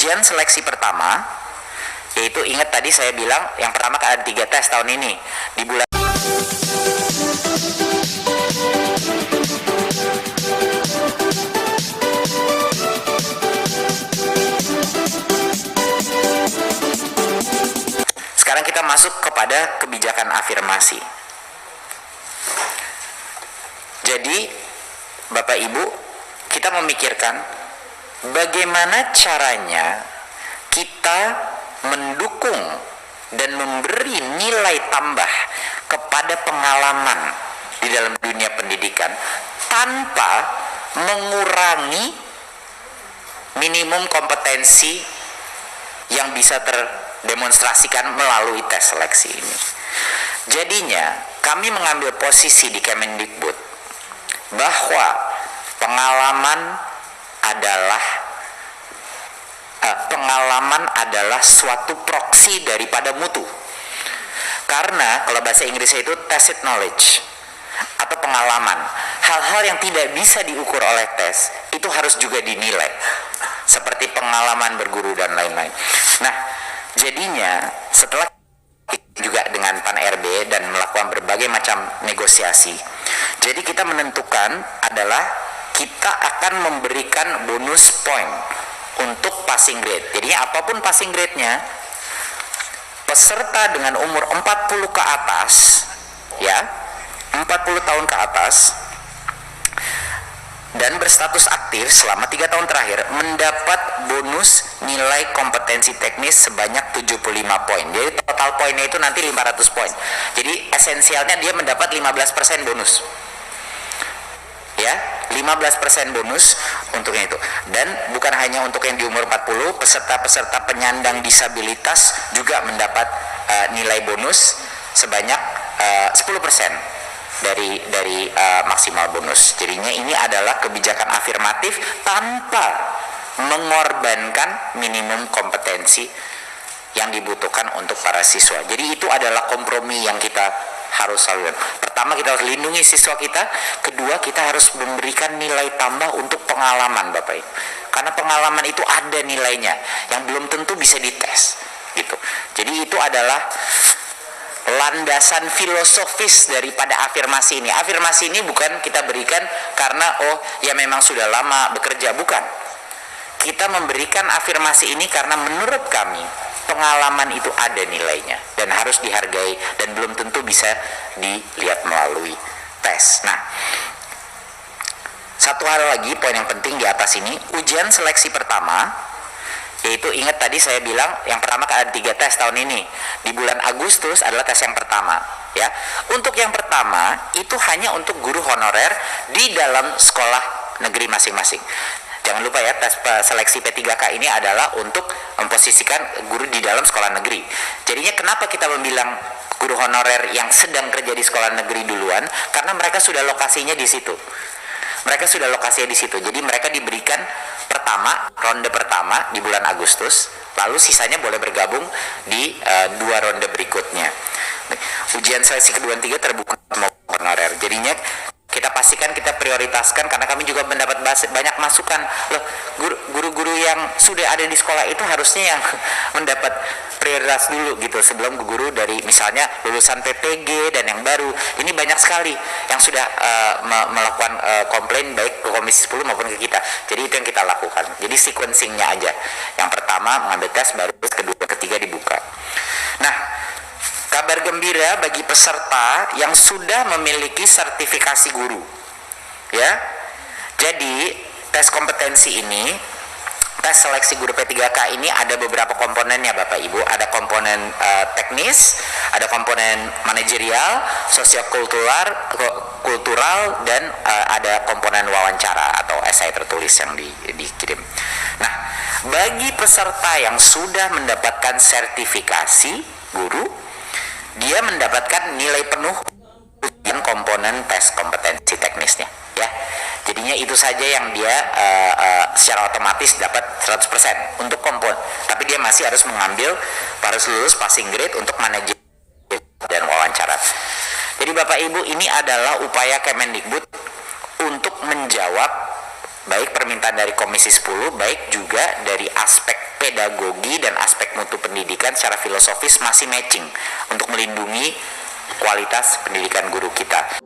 ujian seleksi pertama, yaitu ingat tadi saya bilang yang pertama kan ada 3 tes tahun ini di bulan. Sekarang kita masuk kepada kebijakan afirmasi. Jadi Bapak Ibu, kita memikirkan bagaimana caranya kita mendukung dan memberi nilai tambah kepada pengalaman di dalam dunia pendidikan tanpa mengurangi minimum kompetensi yang bisa terdemonstrasikan melalui tes seleksi ini. Jadinya kami mengambil posisi di Kemendikbud bahwa pengalaman adalah suatu proksi daripada mutu. Karena kalau bahasa Inggrisnya itu tacit knowledge atau pengalaman. Hal-hal yang tidak bisa diukur oleh tes itu harus juga dinilai, seperti pengalaman berguru dan lain-lain. Nah, jadinya setelah juga dengan Pan RB dan melakukan berbagai macam negosiasi, jadi kita menentukan adalah kita akan memberikan bonus point untuk passing grade. Jadinya apapun passing grade-nya, peserta dengan umur 40 ke atas, ya, 40 tahun ke atas dan berstatus aktif selama 3 tahun terakhir mendapat bonus nilai kompetensi teknis sebanyak 75 poin. Jadi total poinnya itu nanti 500 poin. Jadi esensialnya dia mendapat 15% bonus. Ya, 15% bonus untuk itu. Dan bukan hanya untuk yang di umur 40, peserta-peserta penyandang disabilitas juga mendapat nilai bonus sebanyak 10% dari maksimal bonus. Jadinya ini adalah kebijakan afirmatif tanpa mengorbankan minimum kompetensi yang dibutuhkan untuk para siswa. Jadi itu adalah kompromi yang kita harus selalu. Pertama, kita harus lindungi siswa kita. Kedua, kita harus memberikan nilai tambah untuk pengalaman, Bapak Ibu. Karena pengalaman itu ada nilainya yang belum tentu bisa dites, gitu. Jadi itu adalah landasan filosofis daripada afirmasi ini. Afirmasi ini bukan kita berikan karena ya memang sudah lama bekerja, bukan. Kita memberikan afirmasi ini karena menurut kami pengalaman itu ada nilainya dan harus dihargai dan belum tentu bisa dilihat melalui tes. Nah, satu hal lagi, poin yang penting di atas ini, ujian seleksi pertama, yaitu ingat tadi saya bilang yang pertama ada 3 tes tahun ini. Di bulan Agustus adalah tes yang pertama, ya. Untuk yang pertama itu hanya untuk guru honorer di dalam sekolah negeri masing-masing. Jangan lupa ya, tes seleksi P3K ini adalah untuk memposisikan guru di dalam sekolah negeri. Jadinya kenapa kita membilang guru honorer yang sedang kerja di sekolah negeri duluan? Karena mereka sudah lokasinya di situ. Jadi mereka diberikan ronde pertama di bulan Agustus, lalu sisanya boleh bergabung di 2 ronde berikutnya. Ujian seleksi kedua dan 3 terbuka semua honorer. Jadinya kita pastikan kita prioritaskan karena kami juga mendapat banyak masukan. Loh, guru-guru yang sudah ada di sekolah itu harusnya yang mendapat prioritas dulu gitu sebelum guru dari misalnya lulusan PPG dan yang baru. Ini banyak sekali yang sudah melakukan komplain baik ke Komisi 10 maupun ke kita. Jadi itu yang kita lakukan. Jadi sequencingnya aja. Yang pertama mengambil tes, baru kedua, ketiga dibuka. Nah, kabar gembira bagi peserta yang sudah memiliki sertifikasi guru, ya. Jadi tes kompetensi ini, tes seleksi guru P3K ini ada beberapa komponennya, Bapak Ibu. Ada komponen teknis, ada komponen manajerial, sosiokultural, dan ada komponen wawancara atau esai tertulis yang dikirim. Nah, bagi peserta yang sudah mendapatkan sertifikasi guru, dia mendapatkan nilai penuh ujian komponen tes kompetensi teknisnya, ya. Jadinya itu saja yang dia secara otomatis dapat 100% untuk komponen. Tapi dia masih harus harus lulus passing grade untuk manajemen dan wawancara. Jadi Bapak Ibu, ini adalah upaya Kemendikbud untuk menjawab baik permintaan dari Komisi 10, baik juga dari aspek pedagogi dan aspek mutu pendidikan secara filosofis masih matching untuk melindungi kualitas pendidikan guru kita.